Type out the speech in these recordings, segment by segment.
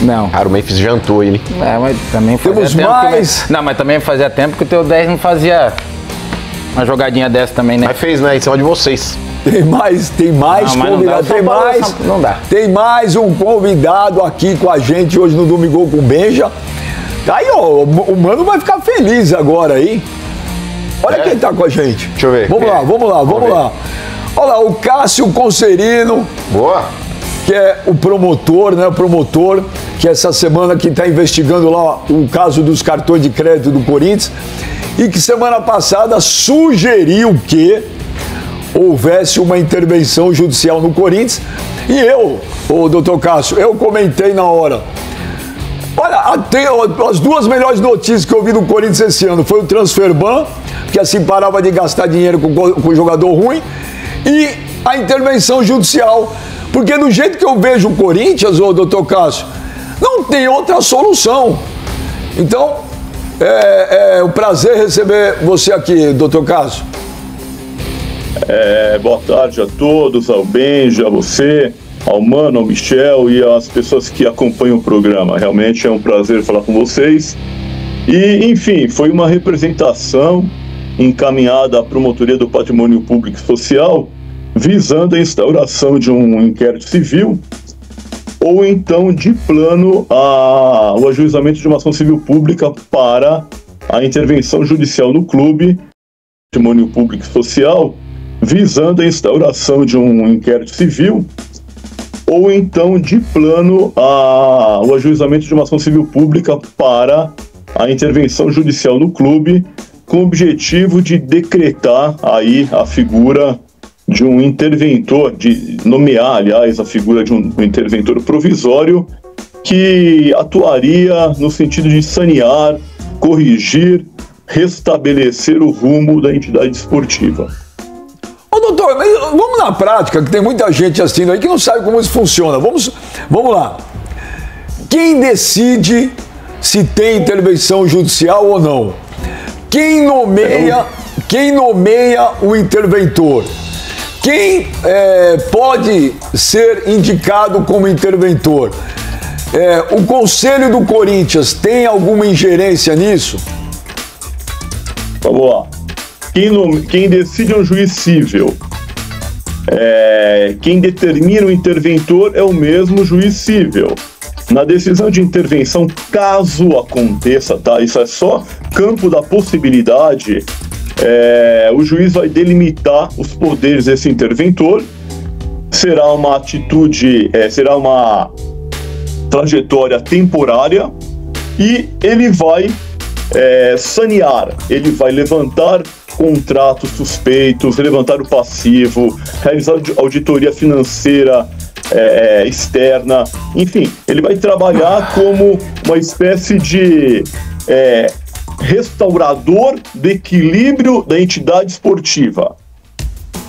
Não. Cara, o Memphis jantou ele. Mas também fazia Temos tempo mais. Não, mas também fazia tempo que o teu 10 não fazia uma jogadinha dessa também, né? Mas fez, né? Em cima de vocês. Tem mais Não, convidado. tem mais. Não dá. Tem mais um convidado aqui com a gente hoje no Domingo com Benja. Tá aí, ó. O Mano vai ficar feliz agora aí. Olha quem tá com a gente. Deixa eu ver. Vamos lá. Olha lá, o Cássio Concerino. Boa. Que é o promotor, né? O promotor que essa semana que está investigando lá o caso dos cartões de crédito do Corinthians e que semana passada sugeriu que houvesse uma intervenção judicial no Corinthians. E eu, o doutor Cássio, eu comentei na hora. Olha, as duas melhores notícias que eu vi do Corinthians esse ano foi o Transferban, que assim parava de gastar dinheiro com jogador ruim, e a intervenção judicial. Porque do jeito que eu vejo o Corinthians, ô doutor Cássio, não tem outra solução. Então, é um prazer receber você aqui, doutor Cássio. Boa tarde a todos, ao Benja, a você, ao Mano, ao Michel e às pessoas que acompanham o programa. Realmente é um prazer falar com vocês. E, enfim, foi uma representação encaminhada à Promotoria do Patrimônio Público e Social, visando a instauração de um inquérito civil ou então de plano o ajuizamento de uma ação civil pública para a intervenção judicial no clube, Patrimônio Público e Social, visando a instauração de um inquérito civil ou então de plano o ajuizamento de uma ação civil pública para a intervenção judicial no clube, com o objetivo de decretar aí a figura de um interventor, de nomear, aliás, a figura de um interventor provisório que atuaria no sentido de sanear, corrigir, restabelecer o rumo da entidade esportiva. Ô doutor, mas vamos na prática, que tem muita gente assistindo aí que não sabe como isso funciona. Vamos lá. Quem decide se tem intervenção judicial ou não? Quem nomeia o interventor? Quem pode ser indicado como interventor? O Conselho do Corinthians tem alguma ingerência nisso? Vamos lá. Quem decide é um juiz cível. Quem determina o interventor é o mesmo juiz cível. Na decisão de intervenção, caso aconteça, tá? Isso é só campo da possibilidade. O juiz vai delimitar os poderes desse interventor, será uma atitude, será uma trajetória temporária e ele vai sanear, ele vai levantar contratos suspeitos, levantar o passivo, realizar auditoria financeira externa, enfim, ele vai trabalhar como uma espécie de restaurador do equilíbrio da entidade esportiva.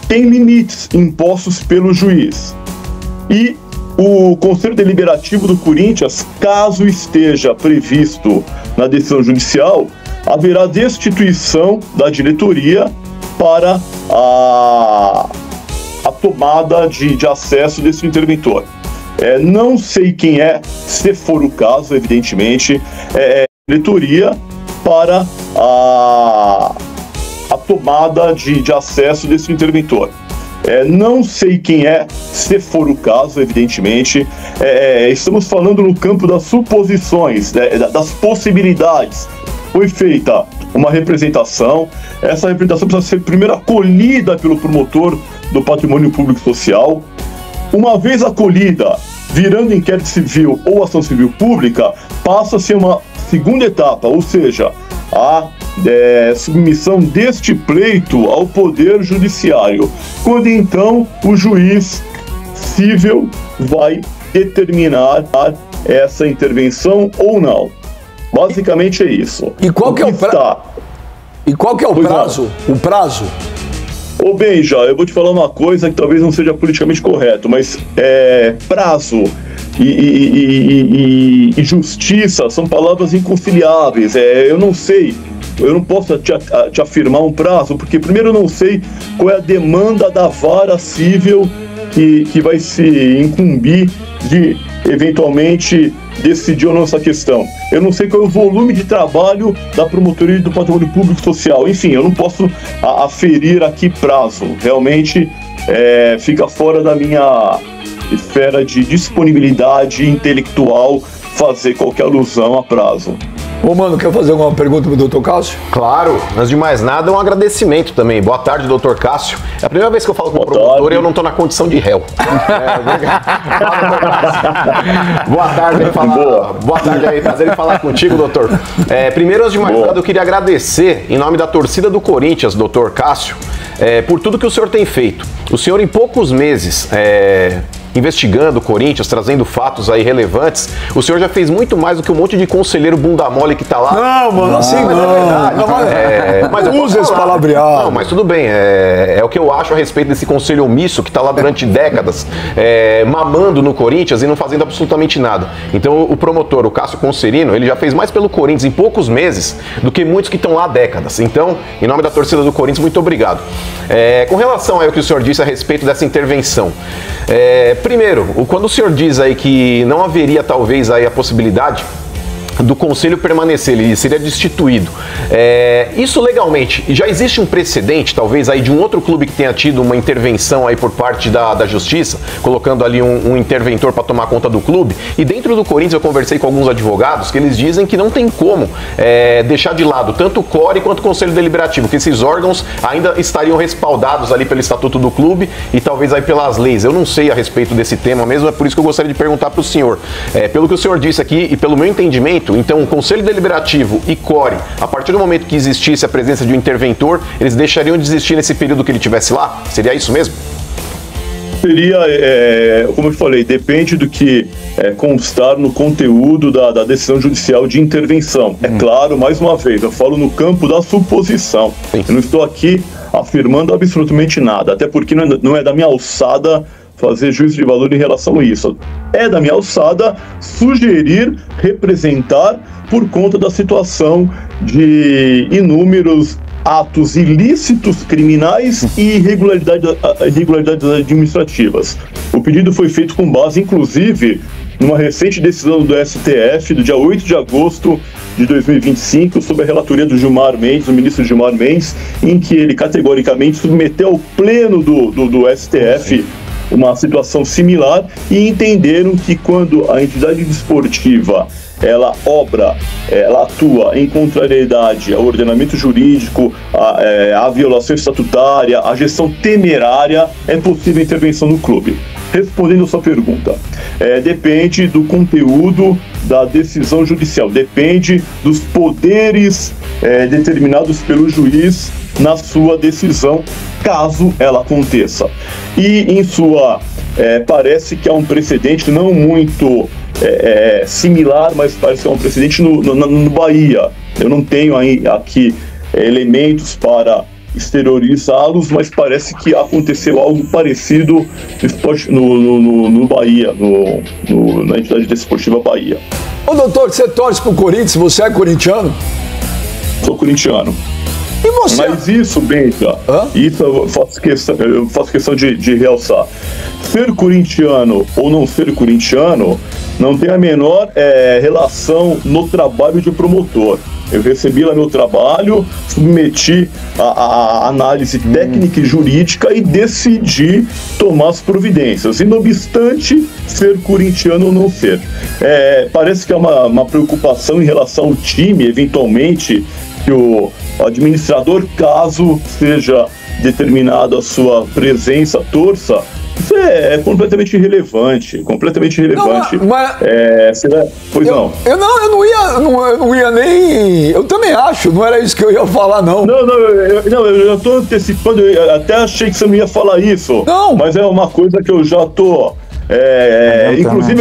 Tem limites impostos pelo juiz. E o Conselho Deliberativo do Corinthians, caso esteja previsto na decisão judicial, haverá destituição da diretoria para a tomada de acesso desse interventor. Não sei quem se for o caso, evidentemente, diretoria para a tomada de acesso desse interventor. Não sei quem se for o caso, evidentemente. Estamos falando no campo das suposições, das possibilidades. Foi feita uma representação, essa representação precisa ser primeiro acolhida pelo promotor do Patrimônio Público e Social. Uma vez acolhida, virando inquérito civil ou ação civil pública, passa a ser uma segunda etapa, ou seja, a submissão deste pleito ao Poder Judiciário, quando então o juiz cível vai determinar essa intervenção ou não. Basicamente é isso. E qual que é o prazo? O prazo? Ô Benja, eu vou te falar uma coisa que talvez não seja politicamente correto, mas prazo e justiça são palavras inconciliáveis. Eu não sei, eu não posso te afirmar um prazo, porque primeiro eu não sei qual é a demanda da vara civil que vai se incumbir de eventualmente decidir ou não essa questão. Eu não sei qual é o volume de trabalho da Promotoria do Patrimônio Público Social. Enfim, eu não posso aferir aqui prazo. Realmente fica fora da minha esfera de disponibilidade intelectual fazer qualquer alusão a prazo. Ô, mano, quer fazer alguma pergunta pro Dr. Cássio? Claro, antes de mais nada, um agradecimento também. Boa tarde, Dr. Cássio. É a primeira vez que eu falo com o promotor e eu não tô na condição de réu. Boa tarde aí, boa tarde aí, prazer em falar contigo, doutor. Primeiro, antes de mais nada, eu queria agradecer, em nome da torcida do Corinthians, Dr. Cássio, por tudo que o senhor tem feito. O senhor, em poucos meses, investigando o Corinthians, trazendo fatos aí relevantes, o senhor já fez muito mais do que um monte de conselheiro bunda mole que tá lá. Não, mano, assim não. Mas usa esse palavreado. Não, mas tudo bem, é o que eu acho a respeito desse conselho omisso que tá lá durante décadas, mamando no Corinthians e não fazendo absolutamente nada. Então o promotor, o Cássio Concerino, ele já fez mais pelo Corinthians em poucos meses do que muitos que estão lá há décadas. Então, em nome da torcida do Corinthians, muito obrigado. Com relação ao que o senhor disse a respeito dessa intervenção, primeiro, quando o senhor diz aí que não haveria talvez aí a possibilidade do conselho permanecer, ele seria destituído. Isso legalmente, já existe um precedente, talvez, aí de um outro clube que tenha tido uma intervenção aí por parte da justiça, colocando ali um interventor para tomar conta do clube. E dentro do Corinthians eu conversei com alguns advogados que eles dizem que não tem como deixar de lado tanto o CORE quanto o Conselho Deliberativo, que esses órgãos ainda estariam respaldados ali pelo Estatuto do Clube e talvez aí pelas leis. Eu não sei a respeito desse tema mesmo, é por isso que eu gostaria de perguntar para o senhor. Pelo que o senhor disse aqui e pelo meu entendimento, então o Conselho Deliberativo e CORE, a partir do momento que existisse a presença de um interventor, eles deixariam de existir nesse período que ele estivesse lá? Seria isso mesmo? Seria, como eu falei, depende do que constar no conteúdo da decisão judicial de intervenção. É claro, mais uma vez, eu falo no campo da suposição. Sim. Eu não estou aqui afirmando absolutamente nada, até porque não é da minha alçada fazer juízo de valor em relação a isso. É da minha alçada sugerir, representar por conta da situação de inúmeros atos ilícitos criminais e irregularidades administrativas. O pedido foi feito com base, inclusive, numa recente decisão do STF, do dia 8 de agosto de 2025, sob a relatoria do Gilmar Mendes, do ministro Gilmar Mendes, em que ele categoricamente submeteu ao pleno do STF uma situação similar e entenderam que quando a entidade desportiva ela atua em contrariedade ao ordenamento jurídico, à violação estatutária, à gestão temerária, é possível intervenção no clube. Respondendo a sua pergunta, depende do conteúdo da decisão judicial, depende dos poderes determinados pelo juiz na sua decisão, caso ela aconteça. E em sua, parece que há um precedente não muito similar, mas parece que é um precedente no Bahia. Eu não tenho aqui elementos para exteriorizá-los, mas parece que aconteceu algo parecido no Bahia, na entidade desportiva Bahia. Ô doutor, você torce pro Corinthians? Você é corintiano? Sou corintiano. E você? Mas isso, Benja, isso eu faço questão de realçar. Ser corintiano ou não ser corintiano não tem a menor relação no trabalho de promotor. Eu recebi lá meu trabalho, submeti a análise técnica e jurídica e decidi tomar as providências. E não obstante ser corintiano ou não ser. Parece que é uma preocupação em relação ao time, eventualmente, que o administrador, caso seja determinada a sua presença, torça. Isso é completamente irrelevante, Não, mas... Pois não. Eu não ia nem... Eu também acho, não era isso que eu ia falar, não. Eu já estou antecipando, eu até achei que você não ia falar isso. Não. Mas é uma coisa que eu já estou... inclusive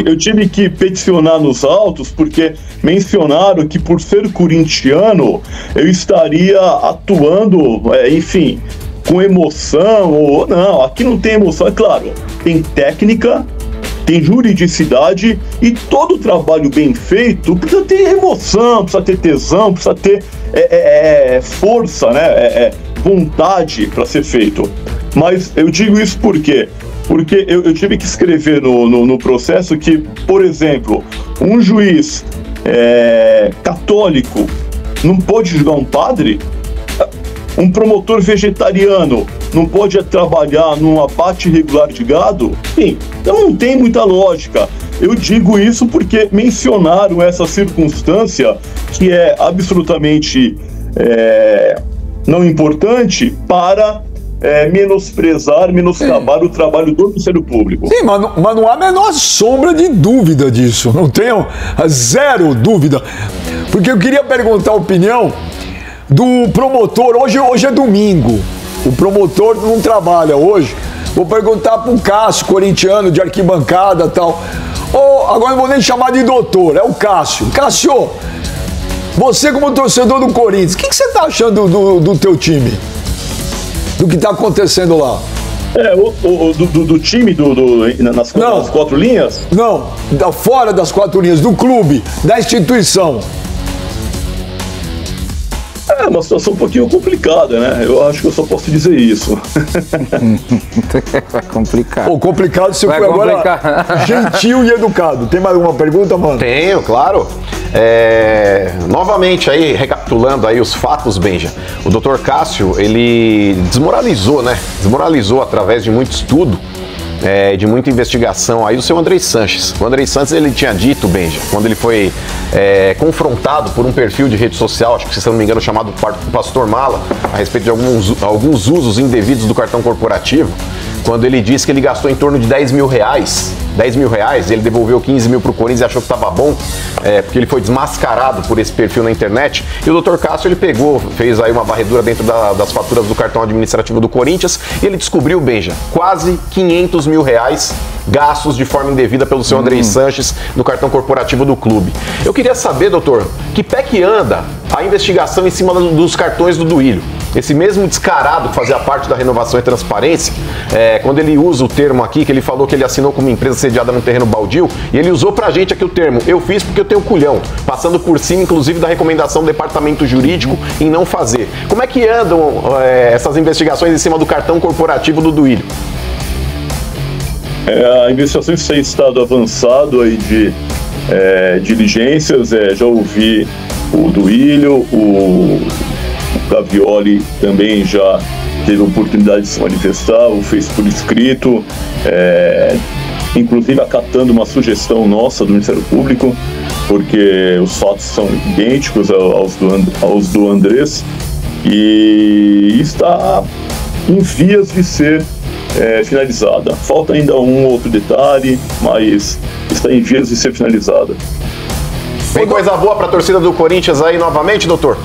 eu tive que peticionar nos autos porque mencionaram que por ser corintiano eu estaria atuando, enfim, com emoção ou não. Aqui não tem emoção, é claro, tem técnica, tem juridicidade e todo trabalho bem feito precisa ter emoção, precisa ter tesão, precisa ter força, né? Vontade para ser feito. Mas eu digo isso porque Porque eu tive que escrever no processo que, por exemplo, um juiz católico não pode julgar um padre? Um promotor vegetariano não pode trabalhar num abate irregular de gado? Sim, então não tem muita lógica. Eu digo isso porque mencionaram essa circunstância que é absolutamente não importante para menoscabar o trabalho do Ministério Público. Sim, mas não há a menor sombra de dúvida disso. Não tenho zero dúvida. Porque eu queria perguntar a opinião do promotor. Hoje é domingo. O promotor não trabalha hoje. Vou perguntar para o Cássio, corintiano, de arquibancada e tal. Agora não vou nem chamar de doutor, é o Cássio. Cássio, você como torcedor do Corinthians, o que você está achando do teu time? Do que está acontecendo lá? Do time nas quatro linhas? Não, fora das quatro linhas, do clube, da instituição. É uma situação um pouquinho complicada, né? Eu acho que eu só posso dizer isso. Vai complicar. Complicado você foi agora gentil e educado. Tem mais alguma pergunta, mano? Tenho, claro. Novamente aí, recapitulando aí os fatos, Benja, o Dr. Cássio, ele desmoralizou através de muito estudo, de muita investigação aí o seu Andrei Sanches. O Andrei Sanches, ele tinha dito, Benja, quando ele foi confrontado por um perfil de rede social, acho que se não me engano chamado Pastor Mala, a respeito de alguns usos indevidos do cartão corporativo, quando ele disse que ele gastou em torno de 10 mil reais, ele devolveu 15 mil para o Corinthians e achou que estava bom, porque ele foi desmascarado por esse perfil na internet. E o Dr. Cássio, ele fez aí uma varredura dentro das faturas do cartão administrativo do Corinthians e ele descobriu, Benja, quase 500 mil reais gastos de forma indevida pelo seu Andrei Sanches no cartão corporativo do clube. Eu queria saber, doutor, que pé que anda a investigação em cima dos cartões do Duílio? Esse mesmo descarado que fazia parte da renovação e transparência, quando ele usa o termo aqui, que ele falou que ele assinou com uma empresa sediada num terreno baldio, e ele usou pra gente aqui o termo, eu fiz porque eu tenho culhão, passando por cima, inclusive, da recomendação do departamento jurídico em não fazer. Como é que andam essas investigações em cima do cartão corporativo do Duílio? A investigação tem estado avançado aí de diligências, já ouvi o Duílio, o Gavioli também já teve a oportunidade de se manifestar, o fez por escrito, inclusive acatando uma sugestão nossa do Ministério Público, porque os fatos são idênticos aos do Andrés e está em vias de ser finalizada. Falta ainda um outro detalhe, mas está em vias de ser finalizada. Tem coisa boa para a torcida do Corinthians aí novamente, doutor?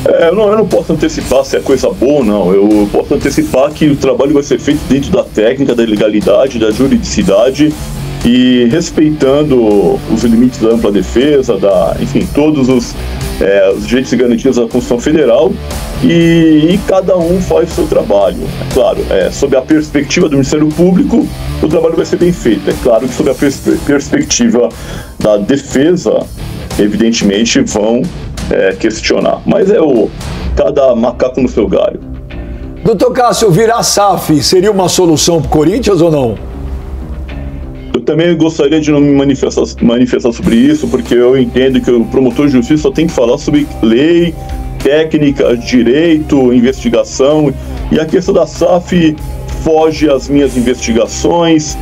Eu não posso antecipar se é coisa boa ou não. Eu posso antecipar que o trabalho vai ser feito dentro da técnica, da legalidade, da juridicidade e respeitando os limites da ampla defesa, enfim, todos os direitos e garantias da Constituição Federal e cada um faz o seu trabalho. É claro, sob a perspectiva do Ministério Público, o trabalho vai ser bem feito. É claro que sob a perspectiva da defesa, evidentemente vão questionar. Mas cada macaco no seu galho. Doutor Cássio, virar SAF seria uma solução para o Corinthians ou não? Eu também gostaria de não me manifestar sobre isso, porque eu entendo que o promotor de justiça só tem que falar sobre lei, técnica, direito, investigação, e a questão da SAF foge às minhas investigações.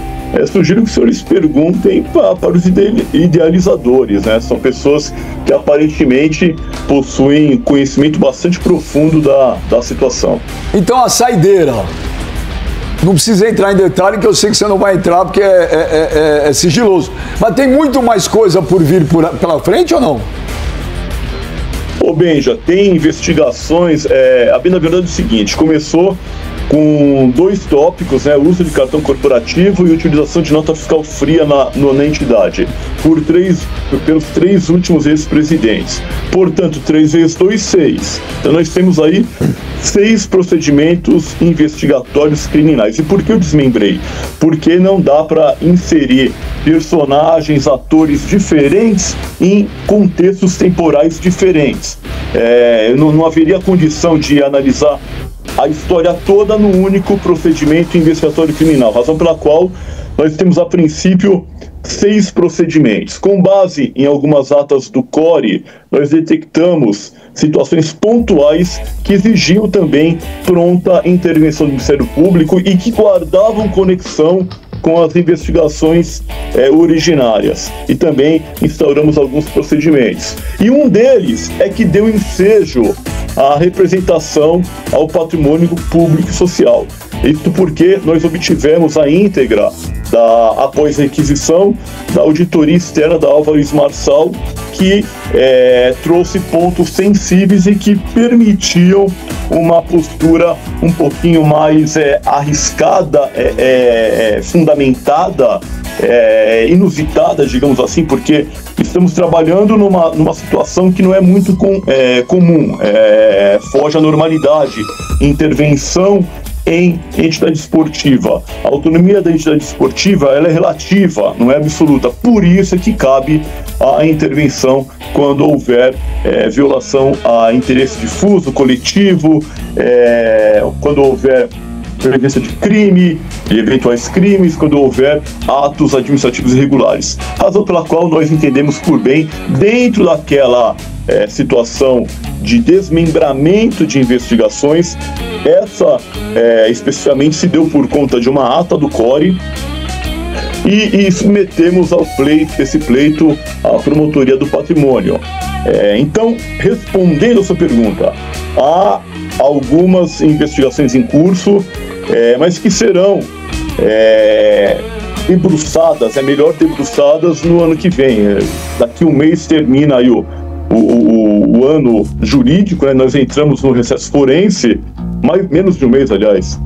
Sugiro que os senhores perguntem para os idealizadores, né? São pessoas que aparentemente possuem conhecimento bastante profundo da situação. Então a saideira, não precisa entrar em detalhe, que eu sei que você não vai entrar porque é sigiloso, mas tem muito mais coisa por vir pela frente ou não? Benja, tem investigações, a bem na verdade é o seguinte, começou com dois tópicos, né, uso de cartão corporativo e utilização de nota fiscal fria na entidade, pelos 3 últimos ex-presidentes. Portanto, 3 vezes 2, 6. Então nós temos aí 6 procedimentos investigatórios criminais. E por que eu desmembrei? Porque não dá para inserir personagens, atores diferentes em contextos temporais diferentes. Não haveria condição de analisar a história toda no único procedimento investigatório criminal, razão pela qual nós temos, a princípio, 6 procedimentos. Com base em algumas atas do CORE, nós detectamos situações pontuais que exigiam também pronta intervenção do Ministério Público e que guardavam conexão com as investigações originárias. E também instauramos alguns procedimentos. E um deles é que deu ensejo à representação ao patrimônio público e social. Isso porque nós obtivemos a íntegra, após a requisição, da auditoria externa da Álvares Marçal, que trouxe pontos sensíveis e que permitiam uma postura um pouquinho mais arriscada, fundamentada, inusitada, digamos assim, porque estamos trabalhando numa situação que não é muito comum, foge à normalidade, intervenção em entidade esportiva. A autonomia da entidade esportiva, ela é relativa, não é absoluta. Por isso é que cabe a intervenção quando houver violação a interesse difuso, coletivo, quando houver presença de crime, de eventuais crimes, quando houver atos administrativos irregulares. Razão pela qual nós entendemos por bem, dentro daquela situação de desmembramento de investigações, essa especificamente se deu por conta de uma ata do CORE, e submetemos esse pleito à Promotoria do Patrimônio. Então, respondendo a sua pergunta, há algumas investigações em curso, mas que serão debruçadas, é melhor debruçadas no ano que vem. Daqui um mês termina aí o ano jurídico, né? Nós entramos no recesso forense, menos de um mês, aliás,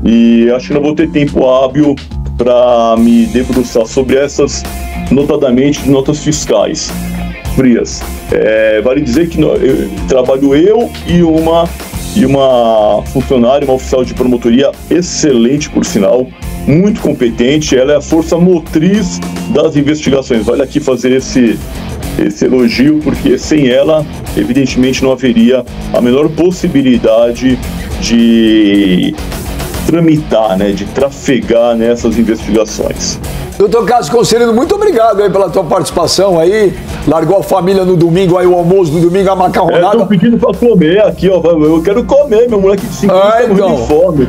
e acho que não vou ter tempo hábil para me debruçar sobre essas, notadamente de notas fiscais frias. Vale dizer que trabalho eu e uma funcionária, uma oficial de promotoria excelente, por sinal, muito competente. Ela é a força motriz das investigações. Vale aqui fazer esse elogio, porque sem ela, evidentemente, não haveria a menor possibilidade de tramitar, né, de trafegar nessas investigações. Doutor Cássio Conselheiro, muito obrigado aí pela tua participação aí. Largou a família no domingo, aí o almoço do domingo, a macarronada. Estão pedindo pra comer aqui, ó. Eu quero comer, meu moleque de 5 anos tá morrendo de fome.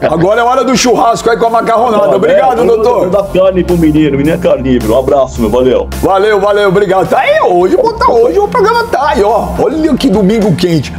Agora é hora do churrasco aí com a macarronada. Obrigado, doutor. Dá carne pro menino é carnívoro. Um abraço, meu, valeu. Valeu, obrigado. Tá aí, hoje o programa tá aí, ó. Olha que domingo quente.